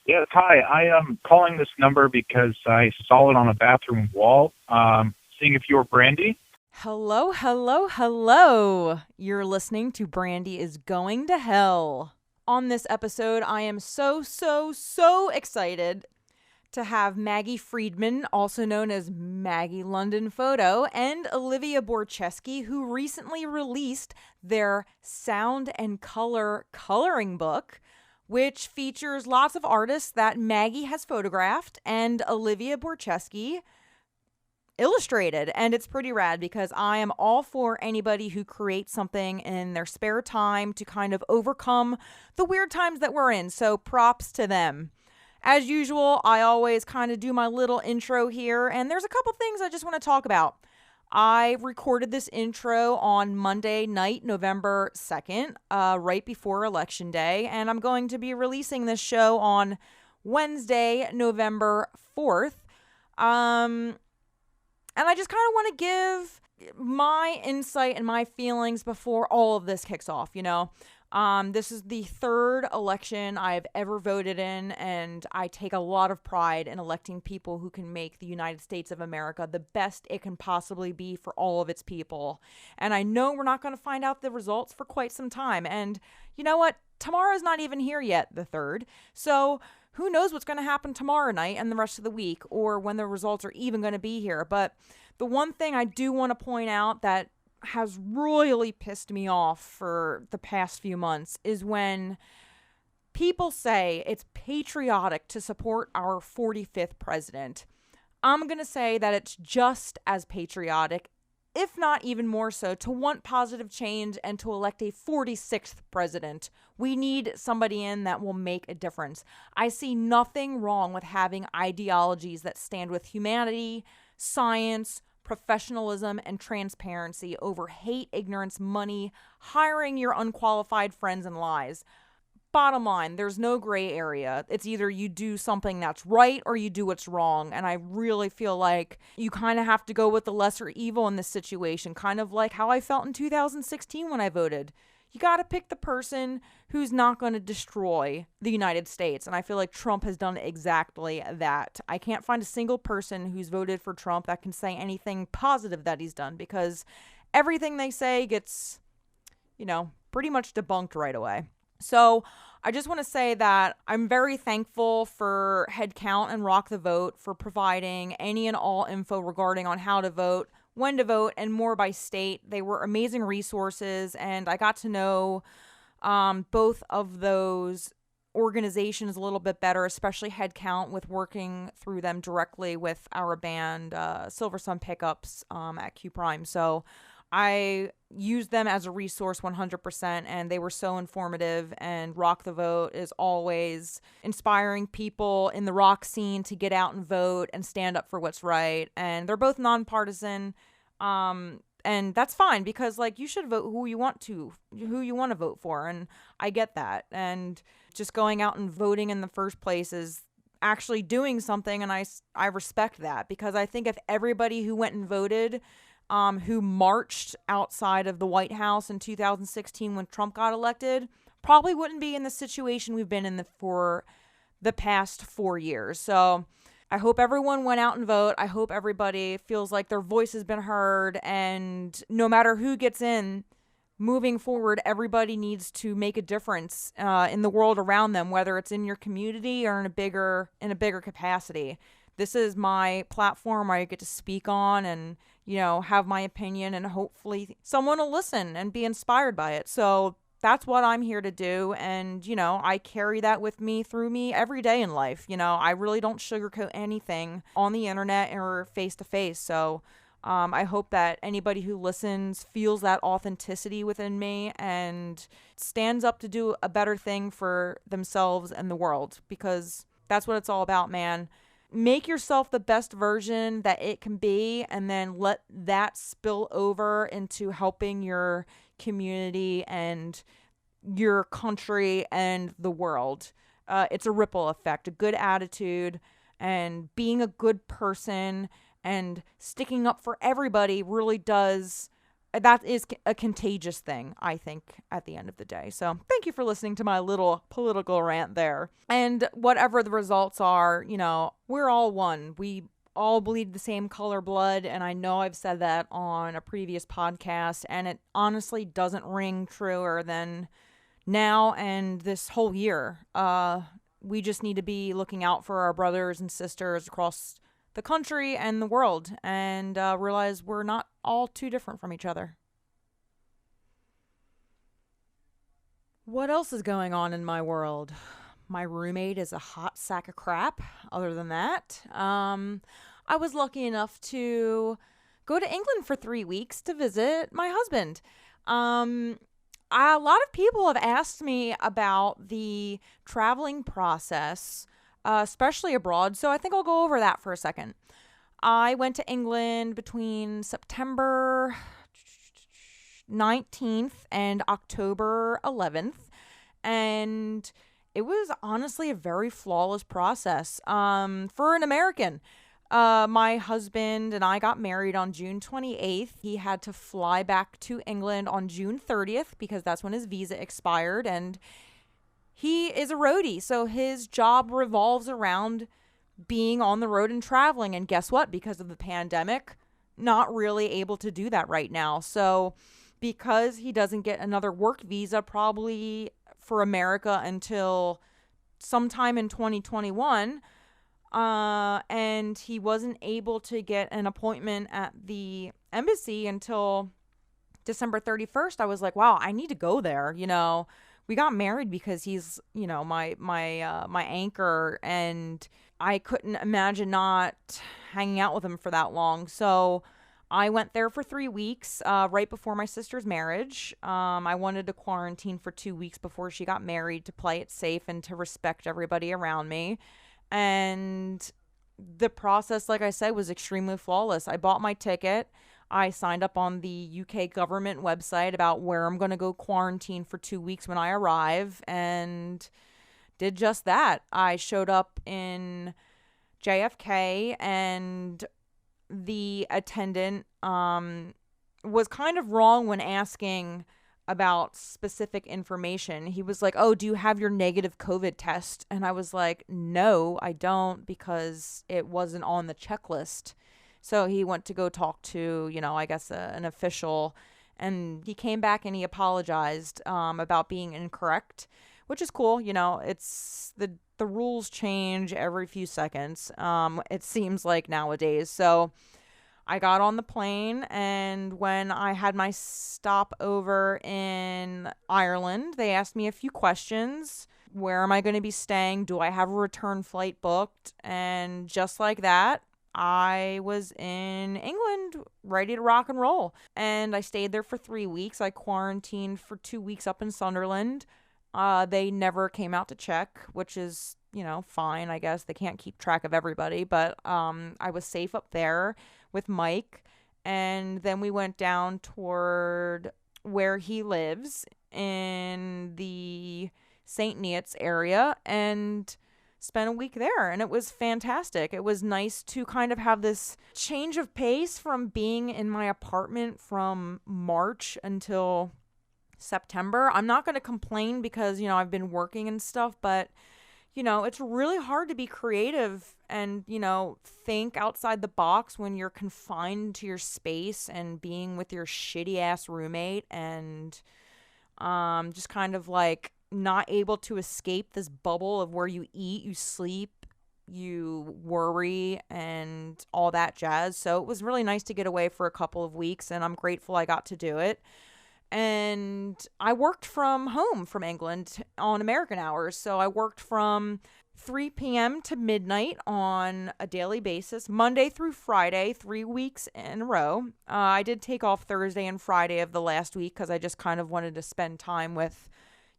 Yes, hi. I am calling this number because I saw it on a bathroom wall. Seeing if you're Brandi. Hello, hello, hello. You're listening to Brandi is Going to Hell. On this episode, I am so excited to have Maggie Friedman, also known as Maggie London Photo, and Olivia Boryczewski, who recently released their Sound and Color coloring book, which features lots of artists that Maggie has photographed and Olivia Boryczewski illustrated. And it's pretty rad because I am all for anybody who creates something in their spare time to kind of overcome the weird times that we're in. So props to them. As usual, I always kind of do my little intro here, and there's a couple things I just want to talk about. I recorded this intro on Monday night, November 2nd, right before Election Day, and I'm going to be releasing this show on Wednesday, November 4th. And I just kind of want to give my insight and my feelings before all of this kicks off, you know? This is the third election I've ever voted in, and I take a lot of pride in electing people who can make the United States of America the best it can possibly be for all of its people. And I know we're not going to find out the results for quite some time. And you know what? Tomorrow's not even here yet, the third. So who knows what's going to happen tomorrow night and the rest of the week, or when the results are even going to be here. But the one thing I do want to point out that has royally pissed me off for the past few months is when people say it's patriotic to support our 45th president. I'm going to say that it's just as patriotic, if not even more so, to want positive change and to elect a 46th president. We need somebody in that will make a difference. I see nothing wrong with having ideologies that stand with humanity, science, professionalism, and transparency over hate, ignorance, money, hiring your unqualified friends, and lies. Bottom line, there's no gray area. It's either you do something that's right or you do what's wrong. And I really feel like you kind of have to go with the lesser evil in this situation, kind of like how I felt in 2016 when I voted. You got to pick the person who's not going to destroy the United States. And I feel like Trump has done exactly that. I can't find a single person who's voted for Trump that can say anything positive that he's done, because everything they say gets, pretty much debunked right away. So I just want to say that I'm very thankful for Headcount and Rock the Vote for providing any and all info regarding on how to vote, when to vote, and more by state. They were amazing resources, and I got to know both of those organizations a little bit better, especially Headcount, with working through them directly with our band Silver Sun Pickups at Q Prime. So I used them as a resource 100%, and they were so informative. And Rock the Vote is always inspiring people in the rock scene to get out and vote and stand up for what's right. And they're both nonpartisan, and that's fine, because you should vote who you want to vote for, and I get that. And just going out and voting in the first place is actually doing something, and I respect that, because I think if everybody who went and voted, who marched outside of the White House in 2016 when Trump got elected, probably wouldn't be in the situation we've been in for the past 4 years. So I hope everyone went out and vote. I hope everybody feels like their voice has been heard, and no matter who gets in, moving forward, everybody needs to make a difference in the world around them, whether it's in your community or in a bigger capacity. This is my platform where I get to speak on and, have my opinion, and hopefully someone will listen and be inspired by it. So that's what I'm here to do. And, I carry that with me through me every day in life. I really don't sugarcoat anything on the internet or face to face. So I hope that anybody who listens feels that authenticity within me and stands up to do a better thing for themselves and the world, because that's what it's all about, man. Make yourself the best version that it can be, and then let that spill over into helping your community and your country and the world. It's a ripple effect. A good attitude and being a good person and sticking up for everybody really does that is a contagious thing, I think, at the end of the day. So thank you for listening to my little political rant there. And whatever the results are, we're all one. We all bleed the same color blood. And I know I've said that on a previous podcast, and it honestly doesn't ring truer than now and this whole year. We just need to be looking out for our brothers and sisters across the country and the world, and realize we're not all too different from each other. What else is going on in my world? My roommate is a hot sack of crap. Other than that, I was lucky enough to go to England for 3 weeks to visit my husband. A lot of people have asked me about the traveling process, especially abroad, so I think I'll go over that for a second. I went to England between September 19th and October 11th, and it was honestly a very flawless process for an American. My husband and I got married on June 28th. He had to fly back to England on June 30th because that's when his visa expired. And he is a roadie, so his job revolves around being on the road and traveling. And guess what? Because of the pandemic, not really able to do that right now. So because he doesn't get another work visa probably for America until sometime in 2021, and he wasn't able to get an appointment at the embassy until December 31st. I was like, wow, I need to go there. We got married because he's, my anchor, and I couldn't imagine not hanging out with him for that long. So I went there for 3 weeks, right before my sister's marriage. I wanted to quarantine for 2 weeks before she got married to play it safe and to respect everybody around me. And the process, like I said, was extremely flawless. I bought my ticket. I signed up on the UK government website about where I'm going to go quarantine for 2 weeks when I arrive, and did just that. I showed up in JFK, and the attendant was kind of wrong when asking about specific information. He was like, oh, do you have your negative COVID test? And I was like, no, I don't, because it wasn't on the checklist. So he went to go talk to, I guess an official, and he came back and he apologized about being incorrect, which is cool. It's the rules change every few seconds. It seems like nowadays. So I got on the plane, and when I had my stopover in Ireland, they asked me a few questions. Where am I going to be staying? Do I have a return flight booked? And just like that, I was in England, ready to rock and roll. And I stayed there for 3 weeks. I quarantined for 2 weeks up in Sunderland. They never came out to check, which is, fine, I guess. They can't keep track of everybody. But I was safe up there with Mike. And then we went down toward where he lives in the St. Neots area and spent a week there, and it was fantastic. It was nice to kind of have this change of pace from being in my apartment from March until September. I'm not going to complain because, I've been working and stuff, but, it's really hard to be creative and, think outside the box when you're confined to your space and being with your shitty ass roommate and just kind of like not able to escape this bubble of where you eat, you sleep, you worry, and all that jazz. So it was really nice to get away for a couple of weeks, and I'm grateful I got to do it. And I worked from home from England on American hours. So I worked from 3 p.m. to midnight on a daily basis, Monday through Friday, 3 weeks in a row. I did take off Thursday and Friday of the last week because I just kind of wanted to spend time with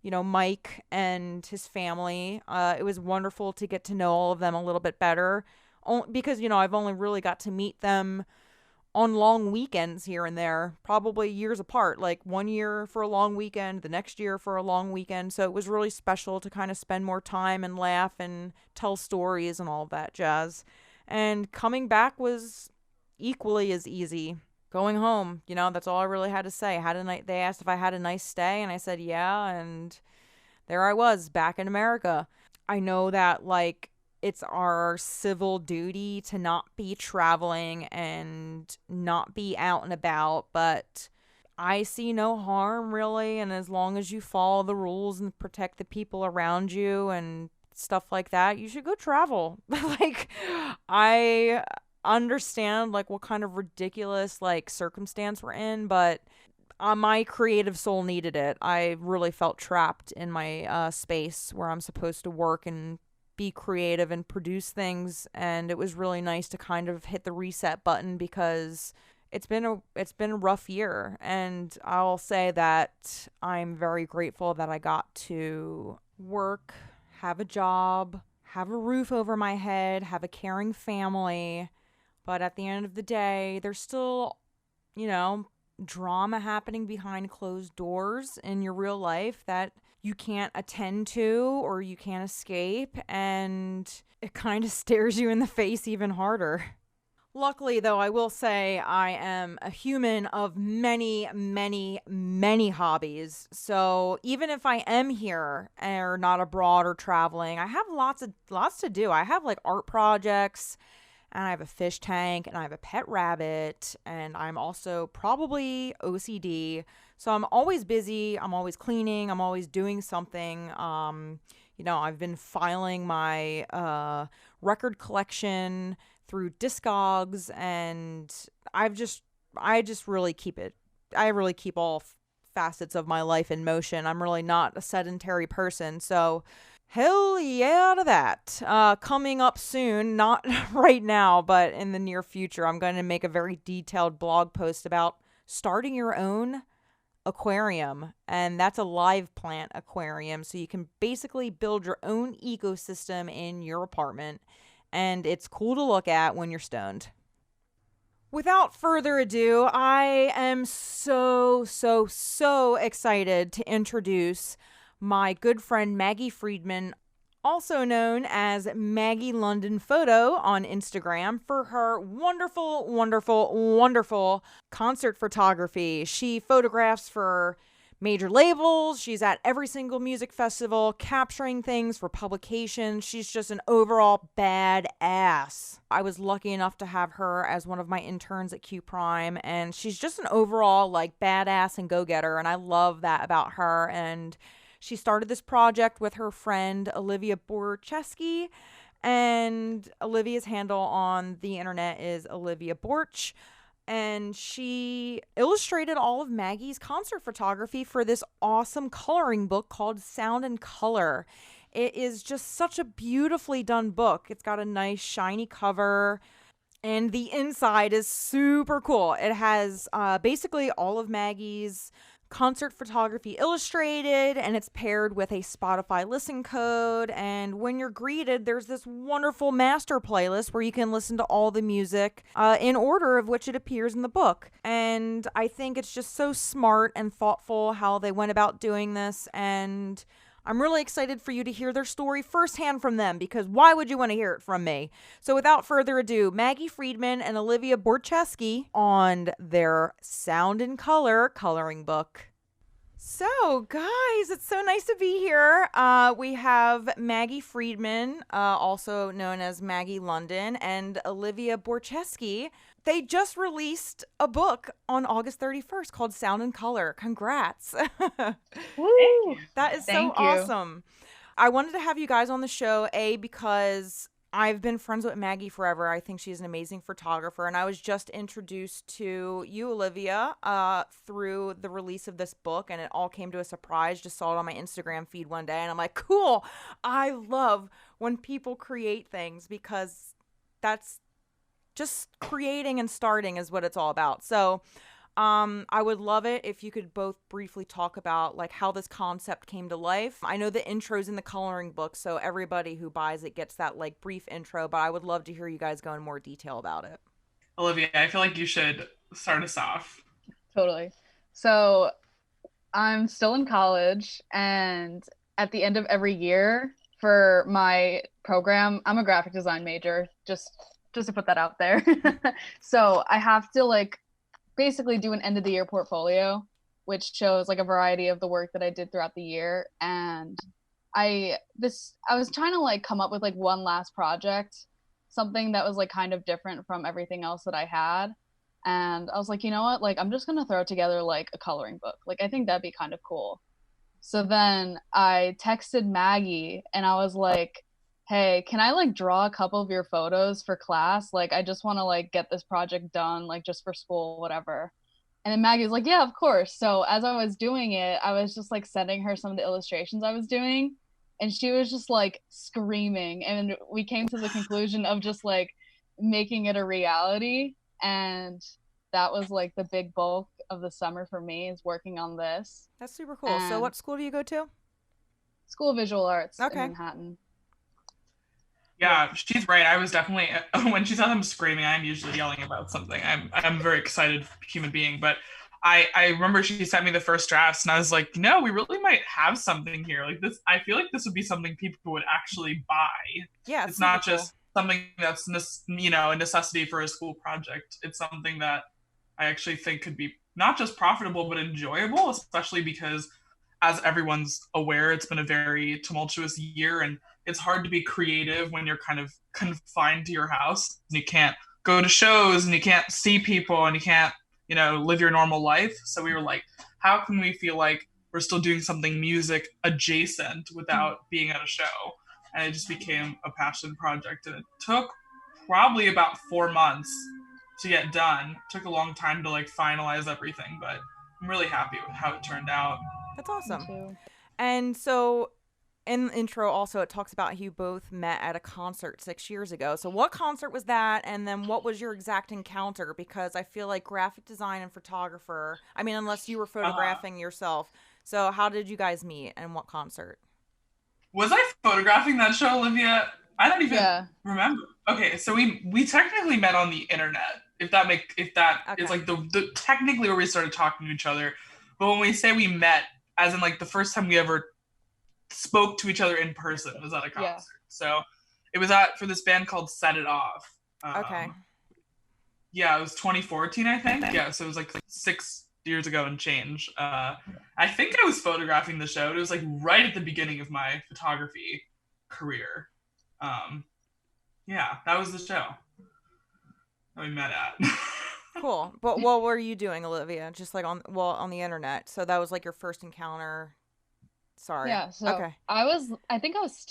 Mike and his family. It was wonderful to get to know all of them a little bit better because, I've only really got to meet them on long weekends here and there, probably years apart, like 1 year for a long weekend, the next year for a long weekend. So it was really special to kind of spend more time and laugh and tell stories and all of that jazz. And coming back was equally as easy. going home. You know, that's all I really had to say. They asked if I had a nice stay, and I said yeah, and there I was back in America. I know that like it's our civil duty to not be traveling and not be out and about, but I see no harm really, and as long as you follow the rules and protect the people around you and stuff like that, you should go travel. Like, I understand like what kind of ridiculous like circumstance we're in, but my creative soul needed it. I really felt trapped in my space where I'm supposed to work and be creative and produce things, and it was really nice to kind of hit the reset button because it's been a rough year, and I'll say that I'm very grateful that I got to work, have a job, have a roof over my head, have a caring family, but at the end of the day, there's still, you know, drama happening behind closed doors in your real life that you can't attend to or you can't escape, and it kind of stares you in the face even harder. Luckily, though, I will say I am a human of many, many, many hobbies. So even if I am here or not abroad or traveling, I have lots to do. I have like art projects, and I have a fish tank, and I have a pet rabbit, and I'm also probably OCD. So I'm always busy. I'm always cleaning. I'm always doing something. I've been filing my record collection through Discogs, and I just really keep it. I really keep all facets of my life in motion. I'm really not a sedentary person, so hell yeah to that. Coming up soon, not right now, but in the near future, I'm going to make a very detailed blog post about starting your own aquarium, and that's a live plant aquarium, so you can basically build your own ecosystem in your apartment, and it's cool to look at when you're stoned. Without further ado, I am so excited to introduce my good friend Maggie Friedman, also known as Maggie London Photo on Instagram, for her wonderful, wonderful, wonderful concert photography. She photographs for major labels. She's at every single music festival, capturing things for publication. She's just an overall badass. I was lucky enough to have her as one of my interns at Q Prime, and she's just an overall like badass and go-getter, and I love that about her. And she started this project with her friend Olivia Boryczewski, and Olivia's handle on the internet is Olivia Borch. And she illustrated all of Maggie's concert photography for this awesome coloring book called Sound and Color. It is just such a beautifully done book. It's got a nice shiny cover, and the inside is super cool. It has basically all of Maggie's concert photography illustrated, and it's paired with a Spotify listen code. And when you're greeted, there's this wonderful master playlist where you can listen to all the music in order of which it appears in the book. And I think it's just so smart and thoughtful how they went about doing this, and I'm really excited for you to hear their story firsthand from them, because why would you want to hear it from me? So without further ado, Maggie Friedman and Olivia Boryczewski on their Sound and Color coloring book. So, guys, it's so nice to be here. We have Maggie Friedman, also known as Maggie London, and Olivia Boryczewski. They just released a book on August 31st called Sound and Color. Congrats. Woo! That is so awesome. I wanted to have you guys on the show, because I've been friends with Maggie forever. I think she's an amazing photographer, and I was just introduced to you, Olivia, through the release of this book, and it all came to a surprise. Just saw it on my Instagram feed one day, and I'm like, cool. I love when people create things, because that's just creating and starting is what it's all about. So I would love it if you could both briefly talk about like how this concept came to life. I know the intro's in the coloring book, so everybody who buys it gets that like brief intro, but I would love to hear you guys go in more detail about it. Olivia, I feel like you should start us off. Totally. So I'm still in college, and at the end of every year for my program, I'm a graphic design major, just to put that out there. So I have to like basically do an end of the year portfolio, which shows like a variety of the work that I did throughout the year. And I was trying to like come up with like one last project, something that was like kind of different from everything else that I had. And I was like, you know what, like I'm just gonna throw together like a coloring book. Like I think that'd be kind of cool. So then I texted Maggie and I was like, hey, can I like draw a couple of your photos for class? Like I just want to like get this project done, like just for school, whatever. And then Maggie's like, yeah, of course. So as I was doing it, I was just like sending her some of the illustrations I was doing. And she was just like screaming. And we came to the conclusion of just like making it a reality. And that was like the big bulk of the summer for me, is working on this. That's super cool. So what school do you go to? School of Visual Arts in Okay. Manhattan. Yeah, she's right. I was definitely, when she says I'm screaming, I'm usually yelling about something. I'm a very excited human being, but I remember she sent me the first drafts and I was like, no, we really might have something here. Like this, I feel like this would be something people would actually buy. Yeah, it's not just something that's, a necessity for a school project. It's something that I actually think could be not just profitable, but enjoyable, especially because, as everyone's aware, it's been a very tumultuous year and it's hard to be creative when you're kind of confined to your house and you can't go to shows and you can't see people and you can't, live your normal life. So we were like, how can we feel like we're still doing something music adjacent without being at a show? And it just became a passion project. And it took probably about 4 months to get done. It took a long time to like finalize everything, but I'm really happy with how it turned out. That's awesome. And so in the intro also, it talks about how you both met at a concert 6 years ago. So what concert was that? And then what was your exact encounter? Because I feel like graphic design and photographer, I mean, unless you were photographing yourself. So how did you guys meet and what concert? Was I photographing that show, Olivia? I don't even remember. Okay, so we technically met on the internet. If that okay. Is like the technically where we started talking to each other. But when we say we met, as in like the first time we ever spoke to each other in person was at a concert. Yeah. So it was for this band called Set It Off. Okay. Yeah, it was 2014, I think. Yeah, so it was like 6 years ago and change. I think I was photographing the show. It was like right at the beginning of my photography career. Yeah, that was the show that we met at. Cool. But what were you doing, Olivia? Just like on the internet. So that was like your first encounter. Sorry. Yeah, so okay. I think I was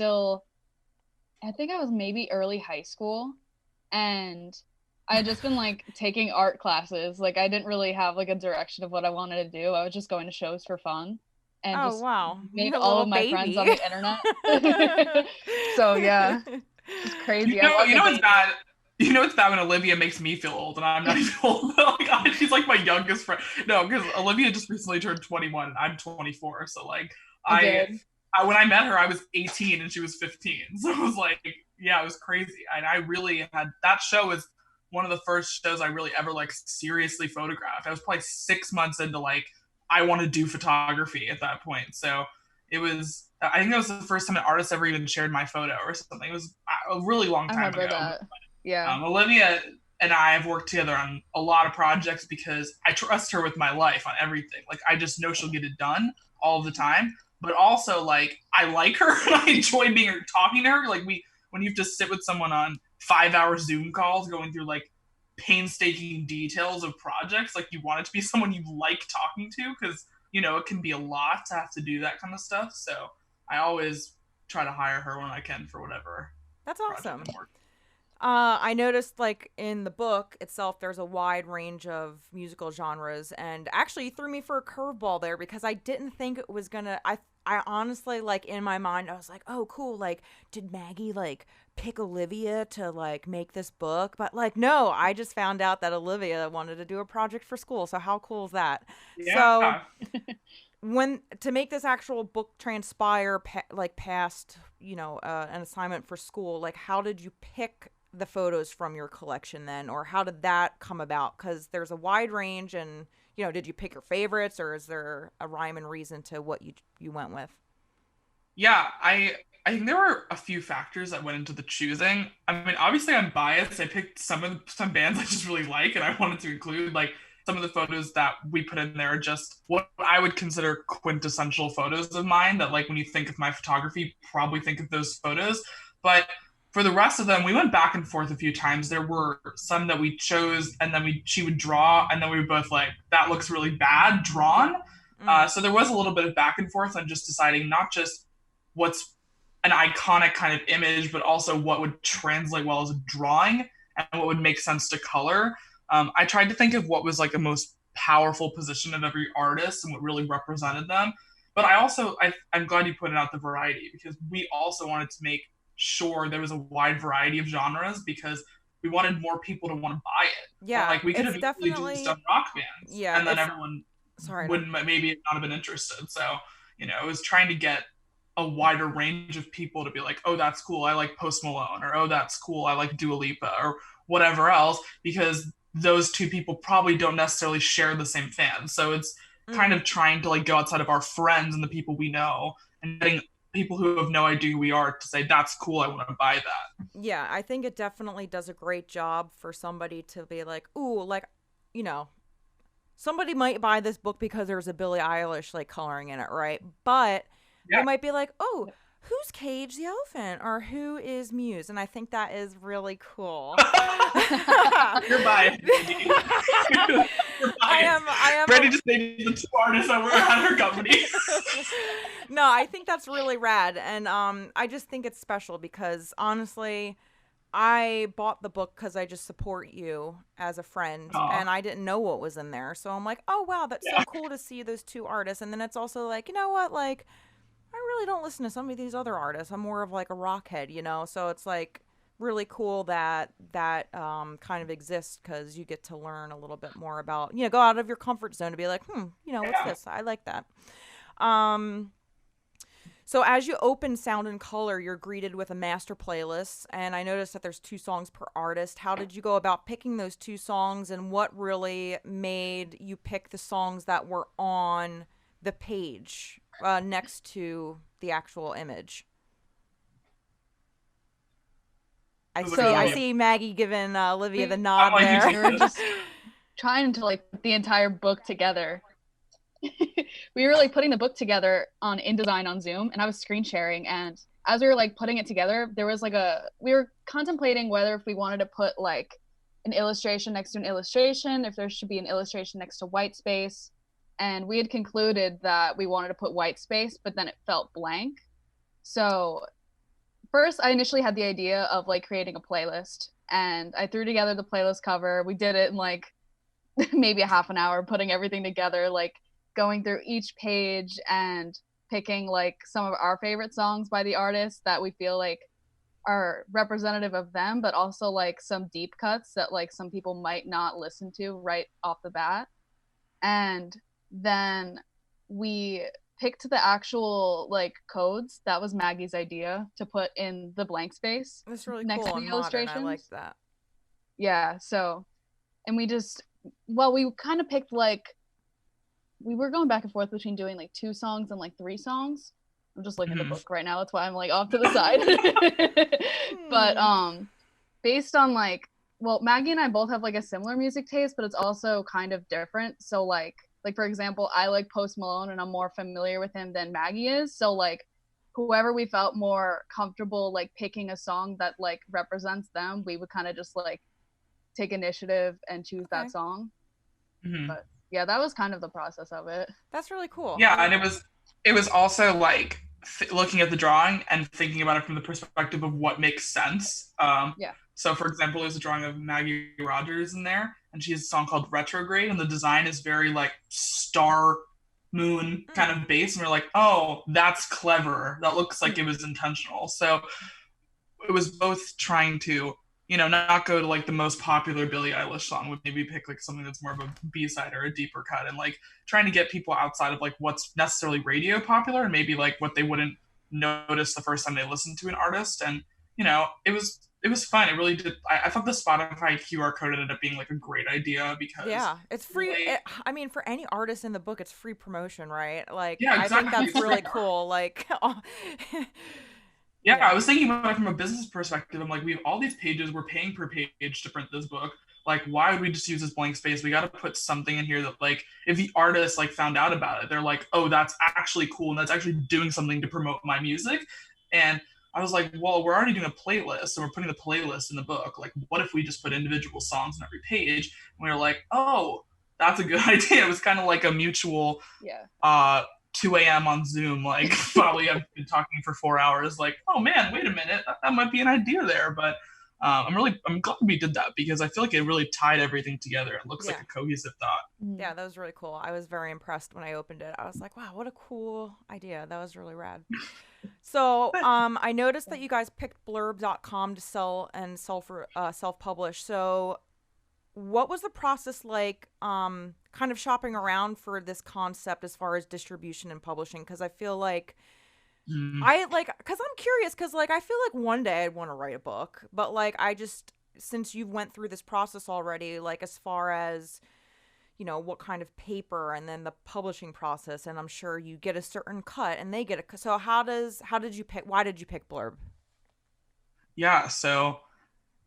maybe early high school, and I had just been like taking art classes. Like I didn't really have like a direction of what I wanted to do. I was just going to shows for fun. And just made all of my friends on the internet. So yeah. It's crazy. You know what's bad? You know it's bad when Olivia makes me feel old and I'm not even old. Like, she's like my youngest friend. No, because Olivia just recently turned 21 and I'm 24. So like I when I met her, I was 18 and she was 15. So it was like, yeah, it was crazy. And I really had, that show was one of the first shows I really ever like seriously photographed. I was probably 6 months into like, I want to do photography at that point. So it was, I think that was the first time an artist ever even shared my photo or something. It was a really long time ago. That. Yeah. Olivia and I have worked together on a lot of projects because I trust her with my life on everything. Like, I just know she'll get it done all the time. But also, like, I like her and I enjoy talking to her. Like, when you have to sit with someone on 5-hour Zoom calls going through, like, painstaking details of projects, like, you want it to be someone you like talking to because, it can be a lot to have to do that kind of stuff. So I always try to hire her when I can for whatever. That's awesome. I noticed, like, in the book itself, there's a wide range of musical genres, and actually you threw me for a curveball there because I didn't think it was gonna, I honestly, like, in my mind, I was like, oh, cool, like, did Maggie, like, pick Olivia to, like, make this book? But, like, no, I just found out that Olivia wanted to do a project for school, so how cool is that? Yeah. So, to make this actual book transpire, past, an assignment for school, like, how did you pick the photos from your collection then, or how did that come about? Because there's a wide range, and did you pick your favorites, or is there a rhyme and reason to what you went with? Yeah, I think there were a few factors that went into the choosing. I mean, obviously I'm biased. I picked some bands I just really like and I wanted to include. Like, some of the photos that we put in there are just what I would consider quintessential photos of mine that, like, when you think of my photography, probably think of those photos. But for the rest of them, we went back and forth a few times. There were some that we chose, and then she would draw, and then we were both like, that looks really bad drawn. So there was a little bit of back and forth on just deciding not just what's an iconic kind of image, but also what would translate well as a drawing and what would make sense to color. I tried to think of what was like a most powerful position of every artist and what really represented them. But I'm glad you pointed out the variety, because we also wanted to make sure there was a wide variety of genres, because we wanted more people to want to buy it. Yeah, like we could it's have definitely easily just done rock bands, yeah, and then everyone wouldn't maybe not have been interested. So, you know, it was trying to get a wider range of people to be like, oh, that's cool, I like Post Malone, or oh, that's cool, I like Dua Lipa, or whatever else, because those two people probably don't necessarily share the same fans. So it's kind of trying to like go outside of our friends and the people we know and getting people who have no idea who we are to say, that's cool, I want to buy that. Yeah, I think it definitely does a great job for somebody to be like, ooh, like, you know, somebody might buy this book because there's a Billie Eilish like coloring in it, right? But they might be like, oh, who's Cage the Elephant, or who is Muse? And I think that is really cool. You're biased. You're biased. I am. Brandi just named the two artists that were at her company. No, I think that's really rad, and I just think it's special because honestly, I bought the book because I just support you as a friend, and I didn't know what was in there, so I'm like, oh wow, that's so cool to see those two artists. And then it's also like, you know what, like, I really don't listen to some of these other artists. I'm more of like a rock head, you know? So it's like really cool that kind of exists, because you get to learn a little bit more about, you know, go out of your comfort zone to be like, you know, what's this? I like that. So as you open Sound and Color, you're greeted with a master playlist, and I noticed that there's 2 songs per artist. How did you go about picking those 2 songs, and what really made you pick the songs that were on the page next to the actual image? I see Maggie giving Olivia the nod there. We were just trying to like put the entire book together. We were like putting the book together on InDesign on Zoom, and I was screen sharing, and as we were like putting it together, there was like we were contemplating whether if we wanted to put like an illustration next to an illustration, if there should be an illustration next to white space. And we had concluded that we wanted to put white space, but then it felt blank. So first, I initially had the idea of like creating a playlist, and I threw together the playlist cover. We did it in like maybe a half an hour, putting everything together, like going through each page and picking like some of our favorite songs by the artist that we feel like are representative of them, but also like some deep cuts that like some people might not listen to right off the bat. And then we picked the actual like codes. That was Maggie's idea, to put in the blank space. That's really next cool to and the modern. illustrations. I like that. Yeah, so, and we just, well, we kind of picked like, we were going back and forth between doing like 2 songs and like 3 songs. I'm just looking at the book right now, that's why I'm like off to the side. But based on like, well, Maggie and I both have like a similar music taste, but it's also kind of different. So like for example, I like Post Malone, and I'm more familiar with him than Maggie is. So like whoever we felt more comfortable like picking a song that like represents them, we would kind of just like take initiative and choose that song. But yeah, that was kind of the process of it. That's really cool. Yeah, and it was also like looking at the drawing and thinking about it from the perspective of what makes sense. So for example, there's a drawing of Maggie Rogers in there, and she has a song called Retrograde, and the design is very like star moon kind of base, and we're like, oh, that's clever, that looks like it was intentional. So it was both trying to, you know, not go to like the most popular Billie Eilish song, would maybe pick like something that's more of a B-side or a deeper cut, and like trying to get people outside of like what's necessarily radio popular and maybe like what they wouldn't notice the first time they listened to an artist. And you know, it was fun. It really did. I thought the Spotify QR code ended up being like a great idea, because it's free. I mean, for any artist in the book, it's free promotion, right? Like, yeah, exactly. I think that's really cool. Like, I was thinking about it from a business perspective. I'm like, we have all these pages, we're paying per page to print this book. like, why would we just use this blank space? We got to put something in here that, like, if the artist like found out about it, they're like, oh, that's actually cool, and that's actually doing something to promote my music. And I was like, well, we're already doing a playlist, and we're putting the playlist in the book. Like, what if we just put individual songs on every page? And we were like, oh, that's a good idea. It was kind of like a mutual 2 a.m. on Zoom, like, probably I've been talking for 4 hours, like, oh man, wait a minute, that might be an idea there. But I'm glad we did that, because I feel like it really tied everything together. It looks like a cohesive thought. Yeah, that was really cool. I was very impressed when I opened it. I was like, wow, what a cool idea. That was really rad. So I noticed that you guys picked blurb.com to sell for self-publish. So what was the process like kind of shopping around for this concept as far as distribution and publishing? Because I feel like because I'm curious, because like I feel like one day I'd want to write a book, but like I just, since you've went through this process already, like as far as, you know, what kind of paper and then the publishing process, and I'm sure you get a certain cut and they get a, so why did you pick Blurb? Yeah, so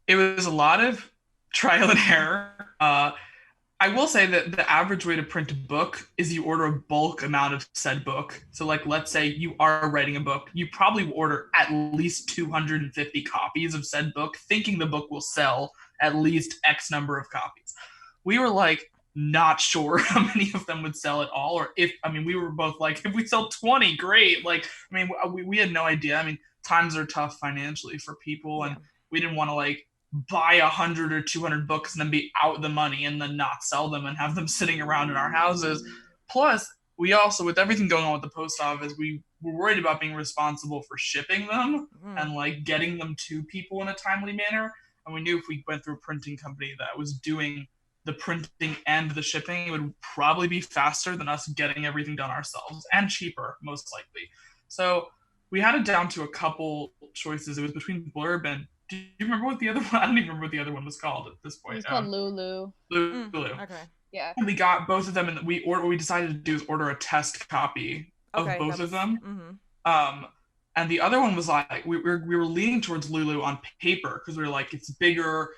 it was a lot of trial and error. I will say that the average way to print a book is you order a bulk amount of said book. So like, let's say you are writing a book, you probably order at least 250 copies of said book, thinking the book will sell at least X number of copies. We were like, not sure how many of them would sell at all. Or we were both like, if we sell 20, great. Like, we had no idea. I mean, times are tough financially for people, and we didn't want to like buy 100 or 200 books and then be out the money and then not sell them and have them sitting around in our houses. Plus, we also, with everything going on with the post office, we were worried about being responsible for shipping them and like getting them to people in a timely manner. And we knew if we went through a printing company that was doing the printing and the shipping, it would probably be faster than us getting everything done ourselves, and cheaper, most likely. So we had it down to a couple choices. It was between Blurb and, do you remember what the other one? I don't even remember what the other one was called at this point. It's called Lulu. Lulu. Okay. Yeah. And we got both of them, and what we decided to do is order a test copy of both of them. Mm-hmm. And the other one was like, we were leaning towards Lulu on paper, because we were like, it's bigger.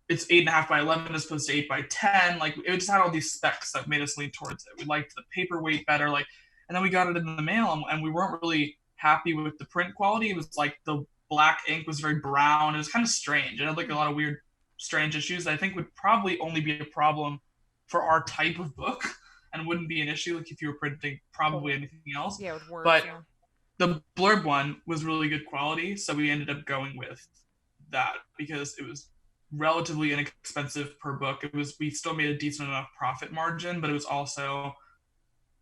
It's 8.5 by 11 as opposed to 8 by 10. Like, it just had all these specs that made us lean towards it. We liked the paper weight better. Like, and then we got it in the mail, and we weren't really happy with the print quality. It was like the black ink was very brown. It was kind of strange. It had like a lot of weird, strange issues that I think would probably only be a problem for our type of book, and wouldn't be an issue like if you were printing probably anything else. Yeah, it would work. But the Blurb one was really good quality, so we ended up going with that because it was relatively inexpensive per book. We still made a decent enough profit margin, but it was also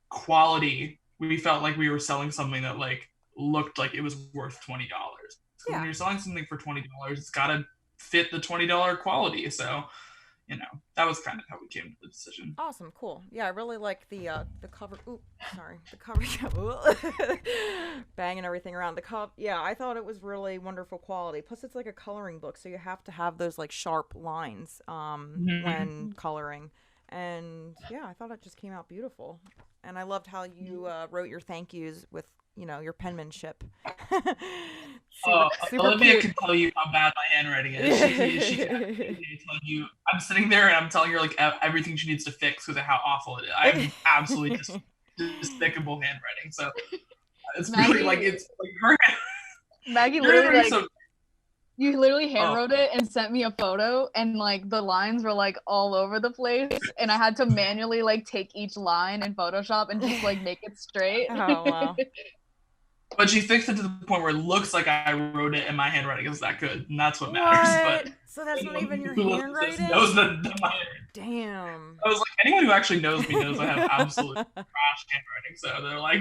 quality. We felt like we were selling something that like looked like it was worth $20. So when you're selling something for $20, it's got to fit the $20 quality. So, you know, that was kind of how we came to the decision. Awesome. Cool. Yeah, I really like the cover. Ooh, sorry. The cover. Banging everything around. The cover. Yeah, I thought it was really wonderful quality. Plus, it's like a coloring book, so you have to have those like sharp lines when coloring. And yeah, I thought it just came out beautiful. And I loved how you wrote your thank yous with, you know, your penmanship. super Olivia cute. can tell you how bad my handwriting is. She can tell you. I'm sitting there and I'm telling her like everything she needs to fix because of how awful it is. I have absolutely despicable handwriting. So it's Maggie, really like, it's like her. Maggie literally like, you literally handwrote it and sent me a photo, and like the lines were like all over the place, and I had to manually like take each line in Photoshop and just like make it straight. Oh wow. But she fixed it to the point where it looks like I wrote it and my handwriting is that good, and that's what matters. But so that's not even your handwriting? Knows my handwriting. Damn. I was like, anyone who actually knows me knows I have absolute trash handwriting. So they're like,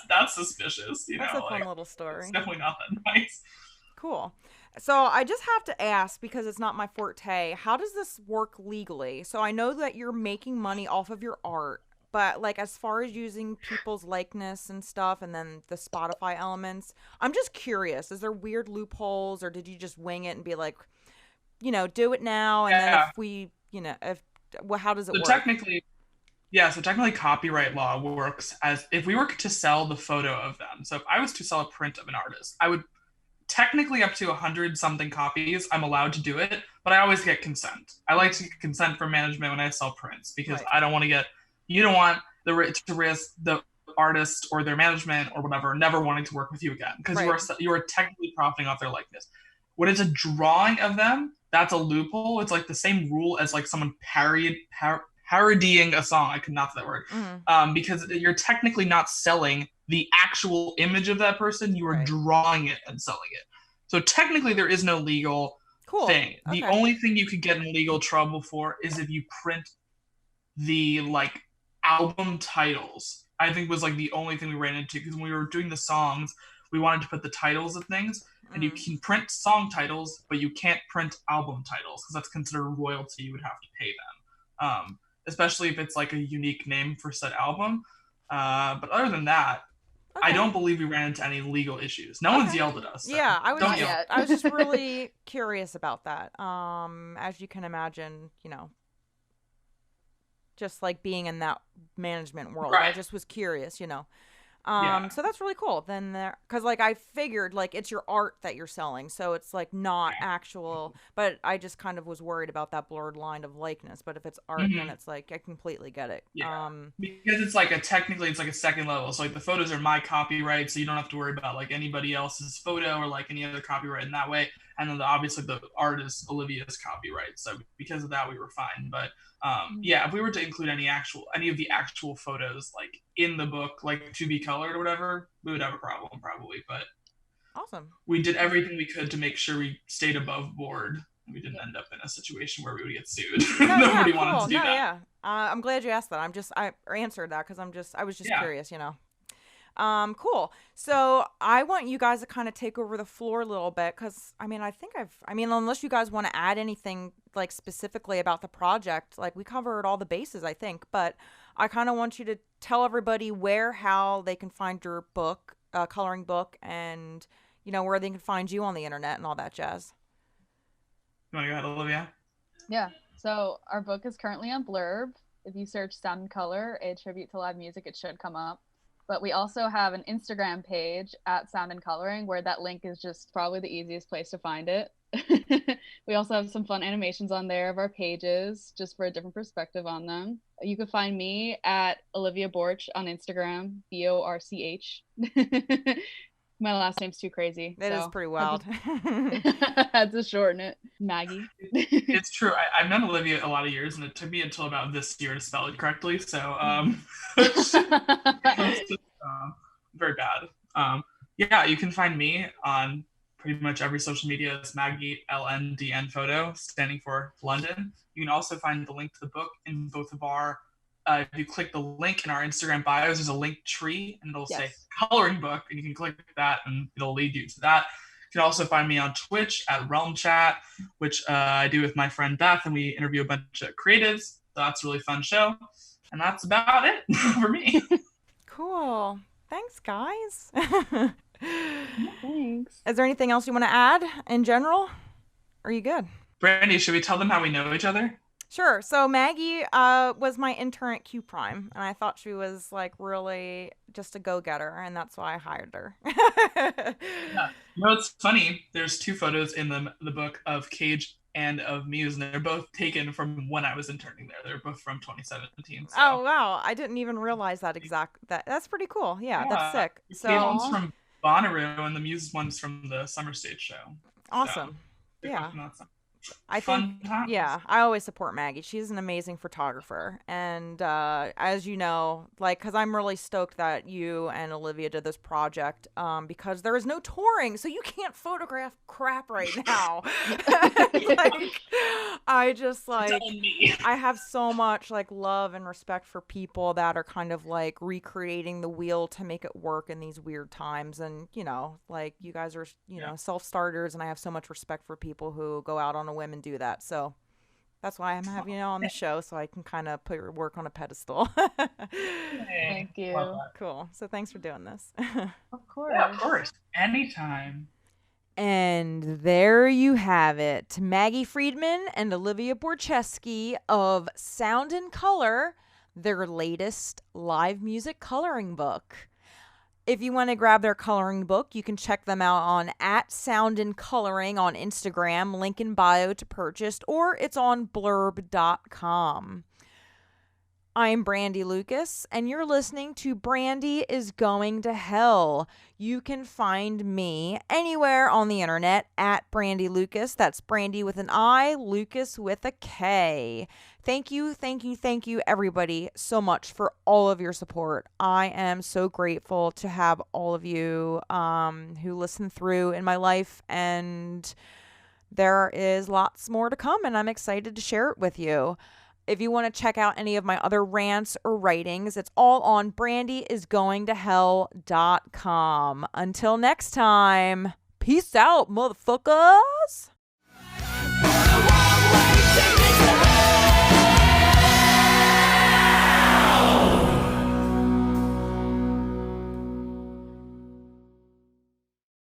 that's suspicious. You that's know, a fun like, little story. It's definitely not that nice. Cool. So I just have to ask, because it's not my forte, how does this work legally? So I know that you're making money off of your art, but like as far as using people's likeness and stuff and then the Spotify elements, I'm just curious. Is there weird loopholes, or did you just wing it and be like, you know, do it now, and then if we, you know, how does it work? So technically copyright law works as if we were to sell the photo of them. So if I was to sell a print of an artist, I would technically up to 100 something copies, I'm allowed to do it, but I always get consent. I like to get consent from management when I sell prints because Right. I don't want to get, you don't want to risk the artist or their management or whatever never wanting to work with you again because Right. you are technically profiting off their likeness. When it's a drawing of them, that's a loophole. It's like the same rule as like someone parodying a song. I could not say that word. Because you're technically not selling the actual image of that person. You are Right. drawing it and selling it. So technically there is no legal Cool. thing. The Okay. only thing you could get in legal trouble for is if you print the like album titles. I think was like the only thing we ran into because when we were doing the songs, we wanted to put the titles of things, and you can print song titles, but you can't print album titles because that's considered royalty. You would have to pay them, especially if it's like a unique name for said album. But other than that, Okay. I don't believe we ran into any legal issues. No one's yelled at us. So Yeah, I was don't just, yell. I was just really curious about that. As you can imagine, you know, just like being in that management world, I Right. just was curious, you know. Yeah. So that's really cool. Then because like I figured like it's your art that you're selling, so it's like not actual. But I just kind of was worried about that blurred line of likeness. But if it's art, then it's like I completely get it. Yeah. Because it's like technically it's like a second level. So like the photos are my copyright, so you don't have to worry about like anybody else's photo or like any other copyright in that way. And then obviously the artist Olivia's copyright. So because of that we were fine. But yeah, if we were to include any of the actual photos like in the book, like to be colored or whatever, we would have a problem probably. But awesome. We did everything we could to make sure we stayed above board. We didn't end up in a situation where we would get sued. Nobody wanted to do that. Yeah. I'm glad you asked that. I answered that because I was just curious, you know. Cool. So I want you guys to kind of take over the floor a little bit because I mean, unless you guys want to add anything like specifically about the project, like we covered all the bases, I think, but I kind of want you to tell everybody how they can find your book, coloring book, and you know, where they can find you on the internet and all that jazz. You want to go ahead, Olivia? Yeah. So our book is currently on Blurb. If you search Sound and Color, a tribute to live music, it should come up. But we also have an Instagram page at Sound and Coloring where that link is just probably the easiest place to find it. We also have some fun animations on there of our pages just for a different perspective on them. You can find me at Olivia Borch on Instagram, BORCH. My last name's too crazy. It is pretty wild. I had to shorten it. Maggie. It's true. I've known Olivia a lot of years, and it took me until about this year to spell it correctly. So, very bad. Yeah, you can find me on pretty much every social media. It's Maggie LNDN Photo, standing for London. You can also find the link to the book in both of our. If you click the link in our Instagram bios, there's a link tree, and it'll say coloring book, and you can click that, and it'll lead you to that. You can also find me on Twitch at Realm Chat, which I do with my friend Beth, and we interview a bunch of creatives. So that's a really fun show. And that's about it for me. Cool. Thanks, guys. Thanks. Is there anything else you want to add in general? Are you good? Brandi, should we tell them how we know each other? Sure. So Maggie was my intern at Q Prime, and I thought she was like really just a go-getter, and that's why I hired her. Yeah. You know, it's funny. There's two photos in the book of Cage and of Muse, and they're both taken from when I was interning there. They're both from 2017. So. Oh wow! I didn't even realize that That's pretty cool. Yeah, that's sick. The So Cage one's from Bonnaroo, and the Muse one's from the Summer Stage show. awesome. So, Yeah. I think, I always support Maggie. She's an amazing photographer. And as you know, like, because I'm really stoked that you and Olivia did this project because there is no touring, so you can't photograph crap right now. Like, I just, like, I have so much, like, love and respect for people that are kind of, like, recreating the wheel to make it work in these weird times. And, you know, like, you guys are, you know, self-starters, and I have so much respect for people who go out on a whim and do that. So that's why I'm having you on the show, so I can kind of put your work on a pedestal. Thank you. Cool. So thanks for doing this. Of course. Yeah, of course. Anytime. And there you have it. Maggie Friedman and Olivia Boryczewski of Sound and Color, their latest live music coloring book. If you want to grab their coloring book, you can check them out on @soundandcoloring on Instagram, link in bio to purchase, or it's on blurb.com. I'm Brandi Lukas, and you're listening to Brandi is Going to Hell. You can find me anywhere on the internet at Brandi Lukas. That's Brandi with an I, Lukas with a K. Thank you, everybody, so much for all of your support. I am so grateful to have all of you who listen through in my life, and there is lots more to come, and I'm excited to share it with you. If you want to check out any of my other rants or writings, it's all on brandyisgoingtohell.com. Until next time, peace out, motherfuckers!